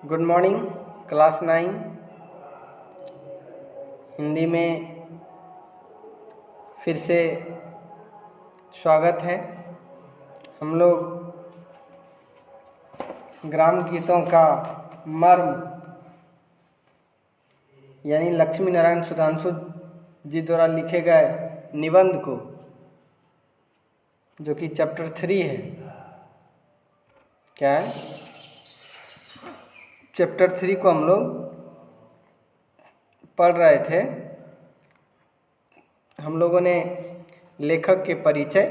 Good morning class 9 Hindi में फिर से स्वागत है। हम लोग ग्राम गीतों का मर्म यानी लक्ष्मी नारायण सुधांशु जी द्वारा लिखे गए निबंध को, जो कि चैप्टर 3 है, क्या है, चैप्टर 3 को हम लोग पढ़ रहे थे। हम लोगों ने लेखक के परिचय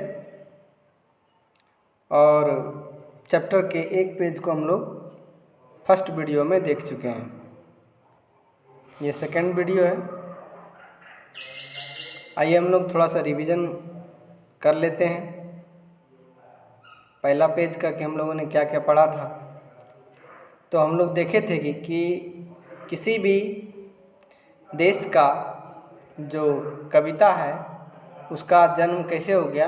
और चैप्टर के एक पेज को हम लोग फर्स्ट वीडियो में देख चुके हैं। ये सेकंड वीडियो है। आइए हम लोग थोड़ा सा रिवीजन कर लेते हैं पहला पेज का, कि हम लोगों ने क्या क्या पढ़ा था। तो हम लोग देखे थे कि किसी भी देश का जो कविता है उसका जन्म कैसे हो गया,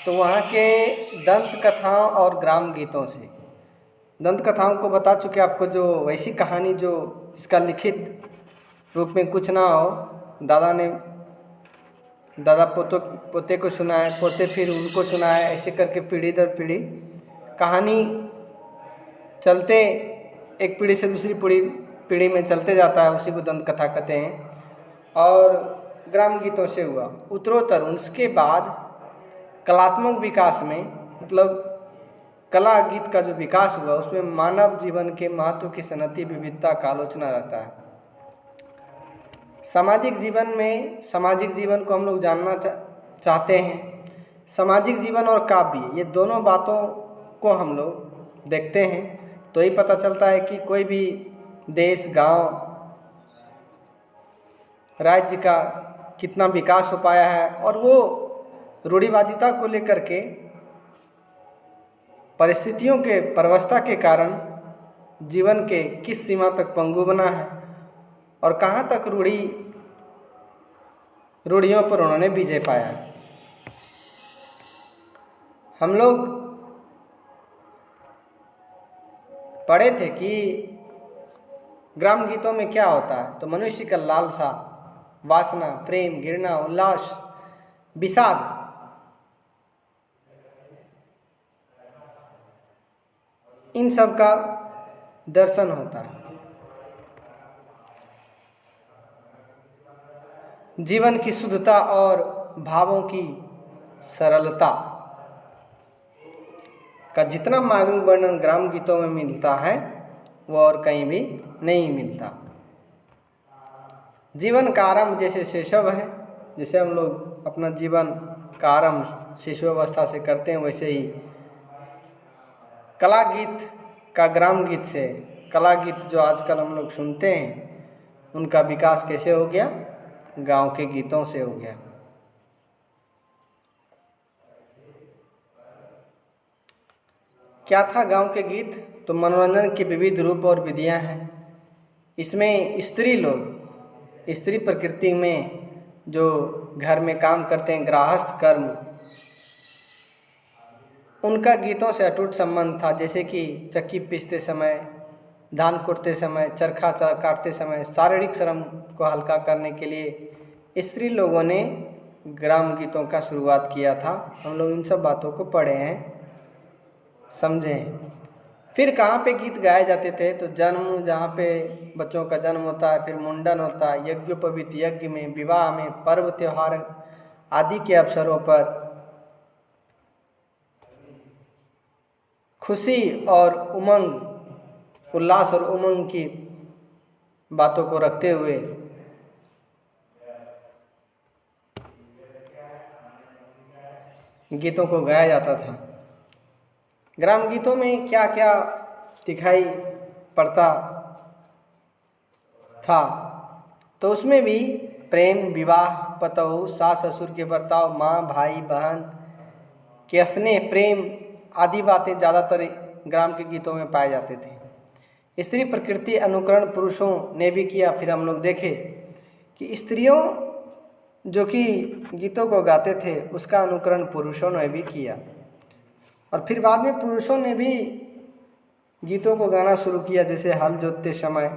तो वहाँ के दंत कथाओं और ग्राम गीतों से। दंत कथाओं को बता चुके आपको, जो वैसी कहानी जो इसका लिखित रूप में कुछ ना हो, दादा पोते को सुनाए, पोते फिर उनको सुनाए, ऐसे करके पीढ़ी दर पीढ़ी कहानी चलते एक पीढ़ी से दूसरी पीढ़ी में चलते जाता है। उसी को दंत कथा कहते हैं। और ग्राम गीतों से हुआ उत्तरोत्तर। उसके बाद कलात्मक विकास में, मतलब कला गीत का जो विकास हुआ, उसमें मानव जीवन के महत्व की सनती विविधता का आलोचना रहता है। सामाजिक जीवन को हम लोग जानना चाहते हैं। सामाजिक जीवन और काव्य, ये दोनों बातों को हम लोग देखते हैं तो ही पता चलता है कि कोई भी देश, गांव, राज्य का कितना विकास हो पाया है। और वो रूढ़िवादिता को लेकर के, परिस्थितियों के परवस्था के कारण जीवन के किस सीमा तक पंगु बना है और कहाँ तक रूढ़ियों पर उन्होंने विजय पाया है। हम लोग पढ़े थे कि ग्राम गीतों में क्या होता है, तो मनुष्य का लालसा, वासना, प्रेम, घृणा, उल्लास, विषाद, इन सब का दर्शन होता है। जीवन की शुद्धता और भावों की सरलता का जितना मार्मिक वर्णन ग्राम गीतों में मिलता है, वो और कहीं भी नहीं मिलता। जीवन का आरंभ जैसे शैशव है, जैसे हम लोग अपना जीवन का आरंभ शिशुअवस्था से करते हैं, वैसे ही कला गीत का ग्राम गीत से, कला गीत जो आजकल हम लोग सुनते हैं, उनका विकास कैसे हो गया? गांव के गीतों से हो गया। क्या था गांव के गीत? तो मनोरंजन के विविध रूप और विधियां हैं। इसमें स्त्री प्रकृति में जो घर में काम करते हैं, गृहस्थ कर्म, उनका गीतों से अटूट संबंध था। जैसे कि चक्की पीसते समय, धान कुटते समय, चरखा काटते समय शारीरिक श्रम को हल्का करने के लिए स्त्री लोगों ने ग्राम गीतों का शुरुआत किया था। हम लोग इन सब बातों को पढ़े हैं, समझे हैं। फिर कहाँ पे गीत गाए जाते थे? तो जन्म, जहाँ पे बच्चों का जन्म होता है, फिर मुंडन होता है, यज्ञोपवीत यज्ञ में, विवाह में, पर्व त्योहार आदि के अवसरों पर खुशी और उमंग, उल्लास और उमंग की बातों को रखते हुए गीतों को गाया जाता था। ग्राम गीतों में क्या क्या दिखाई पड़ता था? तो उसमें भी प्रेम, विवाह, पतोहू, सास ससुर के बर्ताव, माँ भाई बहन के स्नेह, प्रेम आदि बातें ज़्यादातर ग्राम के गीतों में पाए जाते थे। स्त्री प्रकृति अनुकरण पुरुषों ने भी किया। फिर हम लोग देखे कि स्त्रियों जो कि गीतों को गाते थे, उसका अनुकरण पुरुषों ने भी किया। और फिर बाद में पुरुषों ने भी गीतों को गाना शुरू किया, जैसे हल जोतते समय,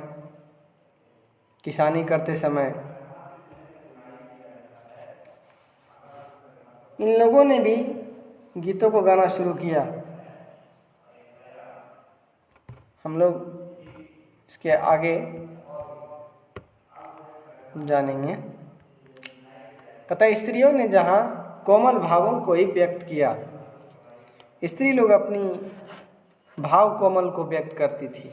किसानी करते समय। इन लोगों ने भी गीतों को गाना शुरू किया। हम लोग इसके आगे जानेंगे। तथा स्त्रियों ने जहाँ कोमल भावों को ही व्यक्त किया, स्त्री लोग अपनी भाव कोमल को व्यक्त करती थी,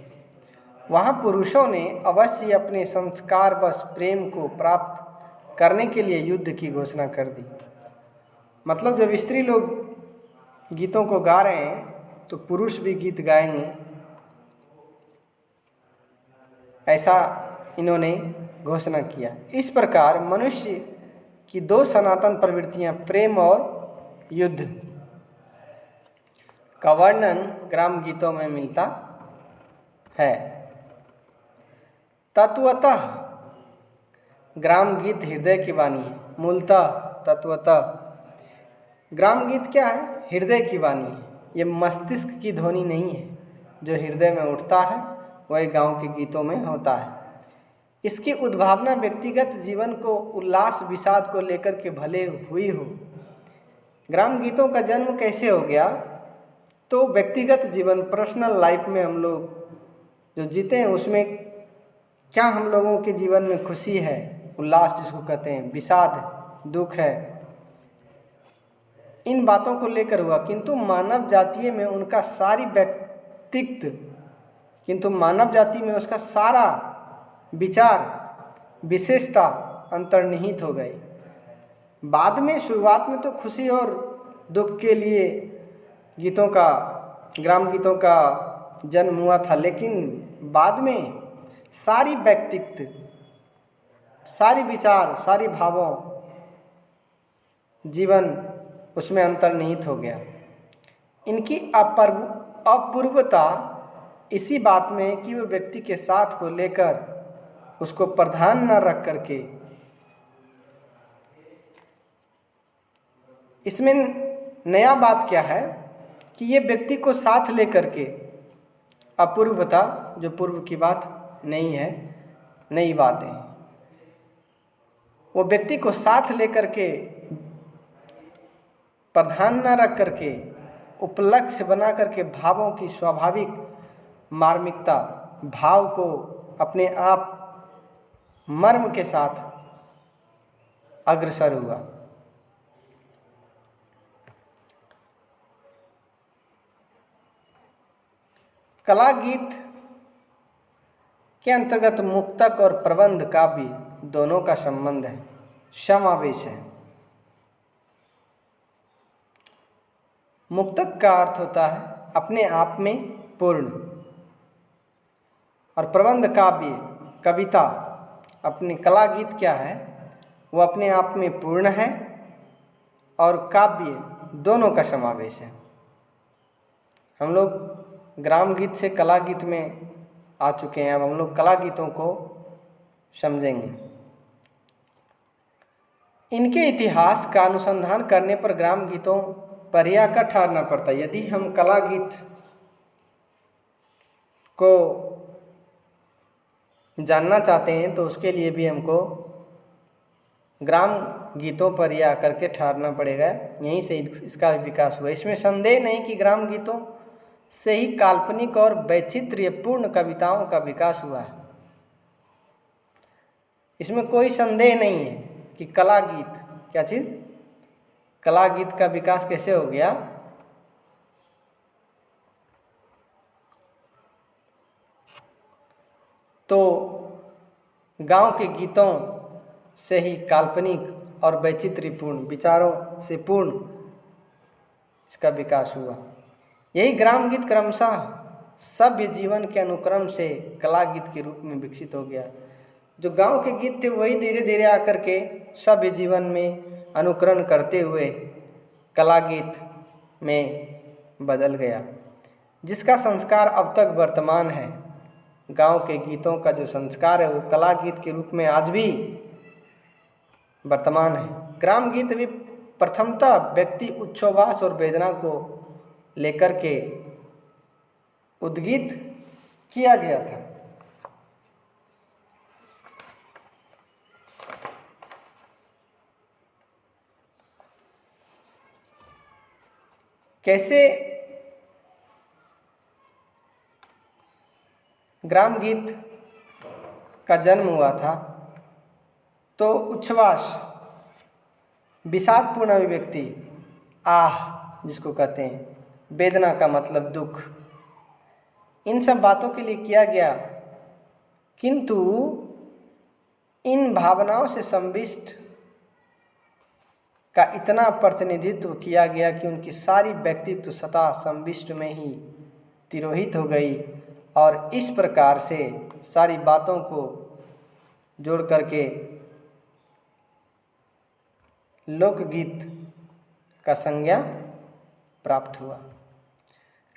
वहाँ पुरुषों ने अवश्य अपने संस्कार बस प्रेम को प्राप्त करने के लिए युद्ध की घोषणा कर दी। मतलब जब स्त्री लोग गीतों को गा रहे हैं तो पुरुष भी गीत गाएंगे, ऐसा इन्होंने घोषणा किया। इस प्रकार मनुष्य की दो सनातन प्रवृत्तियां, प्रेम और युद्ध, का वर्णन ग्राम गीतों में मिलता है। तत्वतः ग्राम गीत हृदय की वाणी है। मूलतः तत्वतः ग्राम गीत क्या है? हृदय की वाणी है। ये मस्तिष्क की ध्वनि नहीं है। जो हृदय में उठता है वही गांव के गीतों में होता है। इसकी उद्भावना व्यक्तिगत जीवन को उल्लास विषाद को लेकर के भले हुई हो। ग्राम गीतों का जन्म कैसे हो गया? तो व्यक्तिगत जीवन, पर्सनल लाइफ में हम लोग जो जीते हैं उसमें क्या हम लोगों के जीवन में खुशी है, उल्लास जिसको कहते हैं, विषाद है, दुख है, इन बातों को लेकर हुआ। किंतु मानव जाति में उनका सारी व्यक्तित्व, किंतु मानव जाति में उसका सारा विचार, विशेषता अंतर्निहित हो गई। बाद में शुरुआत में तो खुशी और दुख के लिए गीतों का, ग्राम गीतों का जन्म हुआ था, लेकिन बाद में सारी व्यक्तित्व, सारी विचार, सारी भावों, जीवन उसमें अंतर्निहित हो गया। इनकी अपूर्वता इसी बात में है कि वो व्यक्ति के साथ को लेकर उसको प्रधान न रख करके, इसमें नया बात क्या है कि ये व्यक्ति को साथ लेकर के, अपूर्वता जो पूर्व की बात नहीं है, नई बात है, वो व्यक्ति को साथ लेकर के, प्रधान न रख करके, उपलक्ष्य बना करके भावों की स्वाभाविक मार्मिकता, भाव को अपने आप मर्म के साथ अग्रसर हुआ। कला गीत के अंतर्गत मुक्तक और प्रबंध काव्य दोनों का संबंध है, समावेश है। मुक्तक का अर्थ होता है अपने आप में पूर्ण, और प्रबंध काव्य, कविता, अपनी कला गीत क्या है, वो अपने आप में पूर्ण है और काव्य, दोनों का समावेश है। हम लोग ग्राम गीत से कला गीत में आ चुके हैं। अब हम लोग कला गीतों को समझेंगे। इनके इतिहास का अनुसंधान करने पर ग्राम गीतों पर ही आकर ठहरना पड़ता है। यदि हम कला गीत को जानना चाहते हैं तो उसके लिए भी हमको ग्राम गीतों पर ही आकर के ठहरना पड़ेगा। यहीं से इसका विकास हुआ। इसमें संदेह नहीं कि ग्राम गीतों से ही काल्पनिक और वैचित्र्यपूर्ण कविताओं का विकास हुआ है। इसमें कोई संदेह नहीं है कि कला गीत, क्या चीज़, कला गीत का विकास कैसे हो गया। तो गांव के गीतों से ही काल्पनिक और वैचित्र्यपूर्ण विचारों से पूर्ण इसका विकास हुआ। यही ग्राम गीत क्रमशः सभ्य जीवन के अनुक्रम से कला गीत के रूप में विकसित हो गया। जो गांव के गीत थे वही धीरे धीरे आकर के सभ्य जीवन में अनुकरण करते हुए कला गीत में बदल गया, जिसका संस्कार अब तक वर्तमान है। गांव के गीतों का जो संस्कार है वो कला गीत के रूप में आज भी वर्तमान है। ग्राम गीत भी प्रथमतः व्यक्ति उच्छ्वास और वेदना को लेकर के उद्गीत किया गया था। कैसे ग्राम गीत का जन्म हुआ था? तो उच्छ्वास, विषादपूर्ण अभिव्यक्ति, आह जिसको कहते हैं, वेदना का मतलब दुख, इन सब बातों के लिए किया गया। किंतु इन भावनाओं से संविष्ट का इतना प्रतिनिधित्व किया गया कि उनकी सारी व्यक्तित्व सत्ता संविष्ट में ही तिरोहित हो गई, और इस प्रकार से सारी बातों को जोड़ करके लोकगीत का संज्ञा प्राप्त हुआ।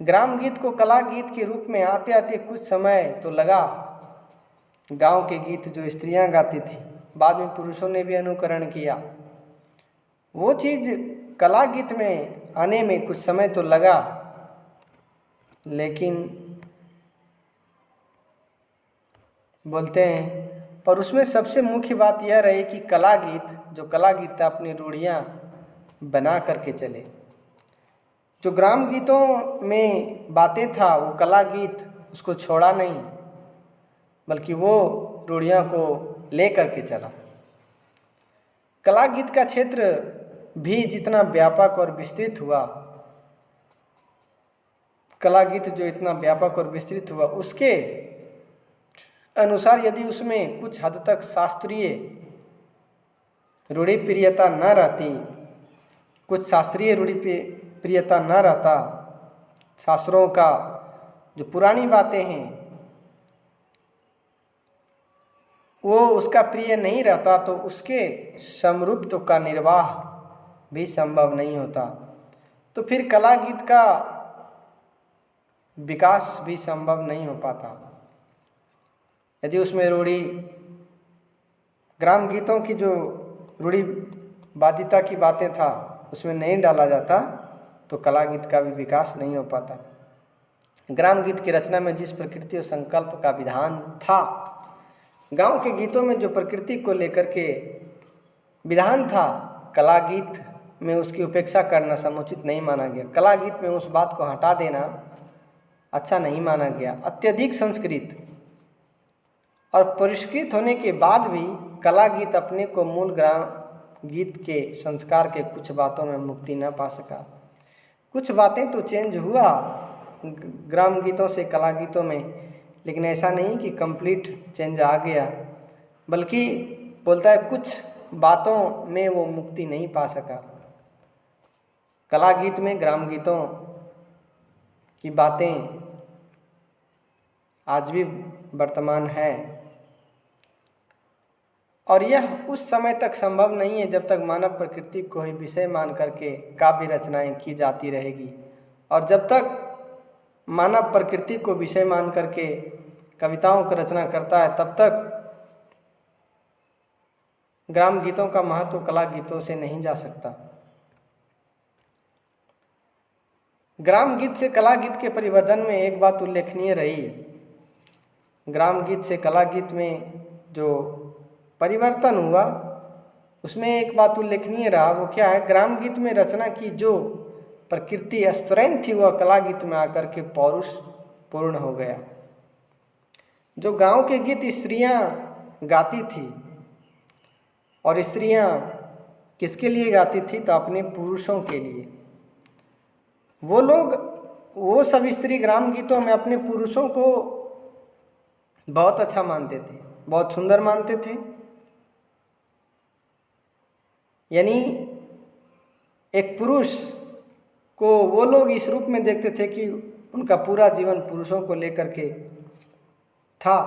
ग्राम गीत को कला गीत के रूप में आते आते कुछ समय तो लगा। गांव के गीत जो स्त्रियां गाती थी, बाद में पुरुषों ने भी अनुकरण किया। वो चीज़ कला गीत में आने में कुछ समय तो लगा, लेकिन बोलते हैं पर उसमें सबसे मुख्य बात यह रही कि कला गीत, जो कला गीत अपनी रूढ़ियाँ बना करके चले। जो ग्राम गीतों में बातें था वो कला गीत उसको छोड़ा नहीं, बल्कि वो रूढ़ियाँ को ले करके चला। कला गीत का क्षेत्र भी जितना व्यापक और विस्तृत हुआ, कला गीत जो इतना व्यापक और विस्तृत हुआ, उसके अनुसार यदि उसमें कुछ हद तक शास्त्रीय रूढ़ि प्रियता न रहती, कुछ शास्त्रीय रूढ़ि प्रियता न रहता, शास्त्रों का जो पुरानी बातें हैं वो उसका प्रिय नहीं रहता, तो उसके समरूपत्व का निर्वाह भी संभव नहीं होता। तो फिर कला गीत का विकास भी संभव नहीं हो पाता। यदि उसमें रूढ़ी, ग्राम गीतों की जो रूढ़ी बाध्यता की बातें था उसमें नहीं डाला जाता, तो कला गीत का भी विकास नहीं हो पाता। ग्राम गीत की रचना में जिस प्रकृति और संकल्प का विधान था, गांव के गीतों में जो प्रकृति को लेकर के विधान था, कला गीत में उसकी उपेक्षा करना समुचित नहीं माना गया। कला गीत में उस बात को हटा देना अच्छा नहीं माना गया। अत्यधिक संस्कृत और परिष्कृत होने के बाद भी कला गीत अपने को मूल ग्राम गीत के संस्कार के कुछ बातों में मुक्ति न पा सका। कुछ बातें तो चेंज हुआ ग्राम गीतों से कला गीतों में, लेकिन ऐसा नहीं कि कंप्लीट चेंज आ गया, बल्कि बोलता है कुछ बातों में वो मुक्ति नहीं पा सका। कला गीत में ग्राम गीतों की बातें आज भी वर्तमान है, और यह उस समय तक संभव नहीं है जब तक मानव प्रकृति को ही विषय मान करके काव्य रचनाएं की जाती रहेगी। और जब तक मानव प्रकृति को विषय मान करके कविताओं की रचना करता है, तब तक ग्राम गीतों का महत्व कला गीतों से नहीं जा सकता। ग्राम गीत से कला गीत के परिवर्तन में एक बात उल्लेखनीय रही। ग्राम गीत से कला गीत में जो परिवर्तन हुआ उसमें एक बात उल्लेखनीय रहा, वो क्या है? ग्राम गीत में रचना की जो प्रकृति स्त्रैण थी वह कला गीत में आकर के पौरुष पूर्ण हो गया। जो गांव के गीत स्त्रियां गाती थी, और स्त्रियां किसके लिए गाती थी? तो अपने पुरुषों के लिए। वो सब स्त्री ग्राम गीतों में अपने पुरुषों को बहुत अच्छा मानते थे, बहुत सुंदर मानते थे। यानी एक पुरुष को वो लोग इस रूप में देखते थे कि उनका पूरा जीवन पुरुषों को लेकर के था।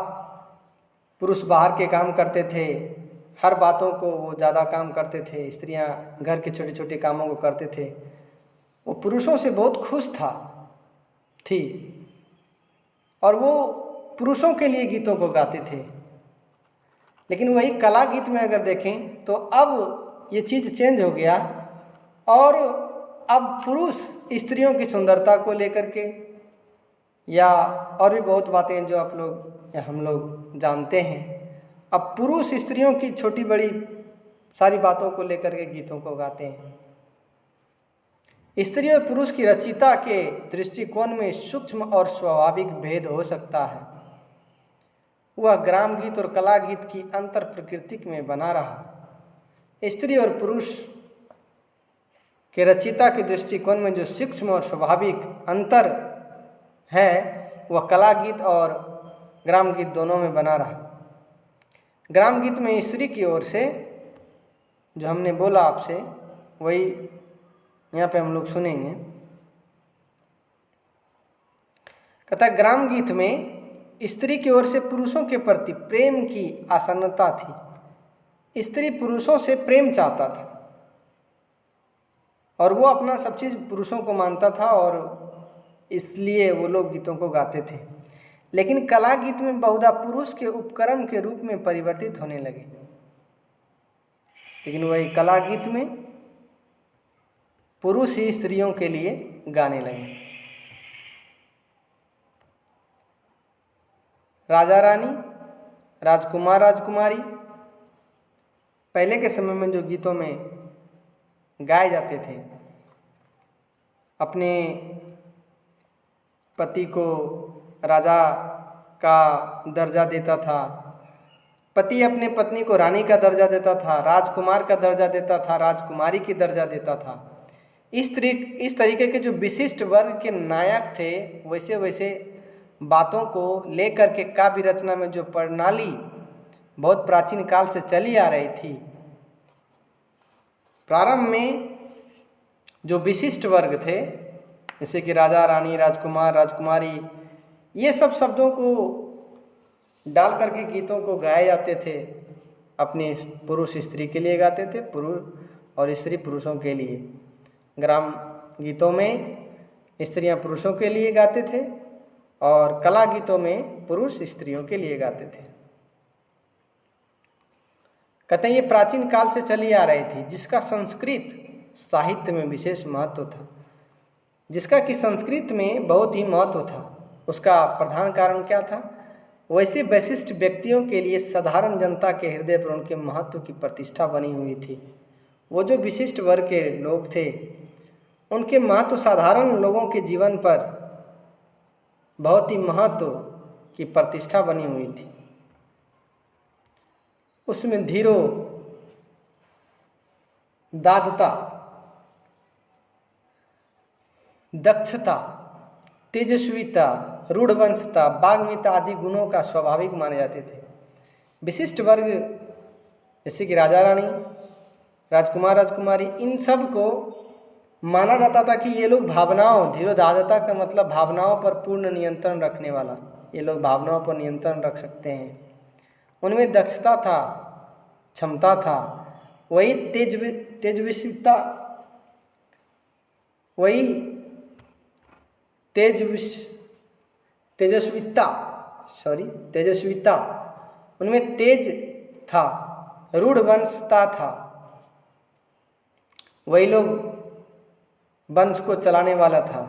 पुरुष बाहर के काम करते थे, हर बातों को वो ज़्यादा काम करते थे, स्त्रियां घर के छोटे छोटे कामों को करते थे। वो पुरुषों से बहुत खुश थी, और वो पुरुषों के लिए गीतों को गाते थे। लेकिन वही कला गीत में अगर देखें तो अब ये चीज़ चेंज हो गया, और अब पुरुष स्त्रियों की सुंदरता को लेकर के या और भी बहुत बातें हैं जो आप लोग या हम लोग जानते हैं। अब पुरुष स्त्रियों की छोटी बड़ी सारी बातों को लेकर के गीतों को गाते हैं। स्त्री और पुरुष की रचयिता के दृष्टिकोण में सूक्ष्म और स्वाभाविक भेद हो सकता है। वह ग्राम गीत और कला गीत की अंतर प्रकृति में बना रहा। स्त्री और पुरुष के रचयिता के दृष्टिकोण में जो सूक्ष्म और स्वाभाविक अंतर है वह कला गीत और ग्राम गीत दोनों में बना रहा। ग्राम गीत में स्त्री की ओर से जो हमने बोला आपसे वही यहाँ पे हम लोग सुनेंगे। कहता है ग्राम गीत में स्त्री की ओर से पुरुषों के प्रति प्रेम की आसन्नता थी। स्त्री पुरुषों से प्रेम चाहता था और वो अपना सब चीज़ पुरुषों को मानता था और इसलिए वो लोग गीतों को गाते थे। लेकिन कला गीत में बहुधा पुरुष के उपकरण के रूप में परिवर्तित होने लगे। लेकिन वही कला गीत में पुरुष ही स्त्रियों के लिए गाने लगे। राजा रानी, राजकुमार राजकुमारी पहले के समय में जो गीतों में गाए जाते थे, अपने पति को राजा का दर्जा देता था, पति अपने पत्नी को रानी का दर्जा देता था, राजकुमार का दर्जा देता था, राजकुमारी की दर्जा देता था। इस तरीके के जो विशिष्ट वर्ग के नायक थे वैसे वैसे बातों को लेकर के काव्य रचना में जो प्रणाली बहुत प्राचीन काल से चली आ रही थी, प्रारंभ में जो विशिष्ट वर्ग थे जैसे कि राजा रानी, राजकुमार राजकुमारी, ये सब शब्दों को डाल करके गीतों को गाए जाते थे। अपने पुरुष स्त्री के लिए गाते थे, पुरुष और स्त्री पुरुषों के लिए। ग्राम गीतों में स्त्रियां पुरुषों के लिए गाते थे और कला गीतों में पुरुष स्त्रियों के लिए गाते थे। कहते हैं ये प्राचीन काल से चली आ रही थी, जिसका संस्कृत साहित्य में विशेष महत्व था, जिसका कि संस्कृत में बहुत ही महत्व था। उसका प्रधान कारण क्या था? वैसे विशिष्ट व्यक्तियों के लिए साधारण जनता के हृदय पर उनके महत्व की प्रतिष्ठा बनी हुई थी। वो जो विशिष्ट वर्ग के लोग थे उनके महत्व साधारण लोगों के जीवन पर बहुत ही महत्व की प्रतिष्ठा बनी हुई थी। उसमें धीरो दादता, दक्षता, तेजस्विता, रूढ़वंशता, वाग्मिता आदि गुणों का स्वाभाविक माने जाते थे। विशिष्ट वर्ग जैसे कि राजा रानी, राजकुमार राजकुमारी, इन सब को माना जाता था कि ये लोग भावनाओं, धीरोदादता का मतलब भावनाओं पर पूर्ण नियंत्रण रखने वाला, ये लोग भावनाओं पर नियंत्रण रख सकते हैं। उनमें दक्षता था, क्षमता था, वही तेजस्विता, वही तेजस्विता, उनमें तेज था, रूढ़वंशता था, वही लोग वंश को चलाने वाला था,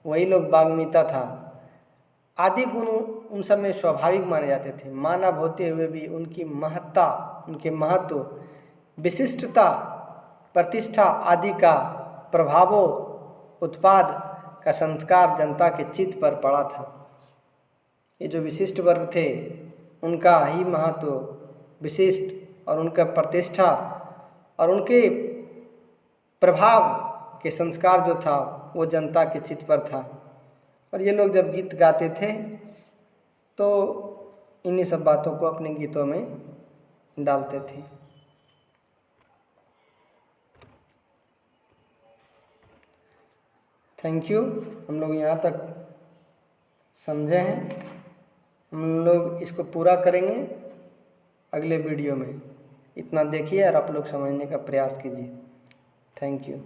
वही लोग वाग्मिता था। आदि गुण उन सब में स्वाभाविक माने जाते थे। मानव होते हुए भी उनकी महत्ता, उनके महत्व, विशिष्टता, प्रतिष्ठा आदि का प्रभावों उत्पाद का संस्कार जनता के चित्त पर पड़ा था। ये जो विशिष्ट वर्ग थे उनका ही महत्व, विशिष्ट और उनका प्रतिष्ठा और उनके प्रभाव के संस्कार जो था वो जनता के चित्त पर था। और ये लोग जब गीत गाते थे तो इन्हीं सब बातों को अपने गीतों में डालते थे। Thank you. हम लोग यहाँ तक समझे हैं, हम लोग इसको पूरा करेंगे अगले वीडियो में। इतना देखिए और आप लोग समझने का प्रयास कीजिए। Thank you.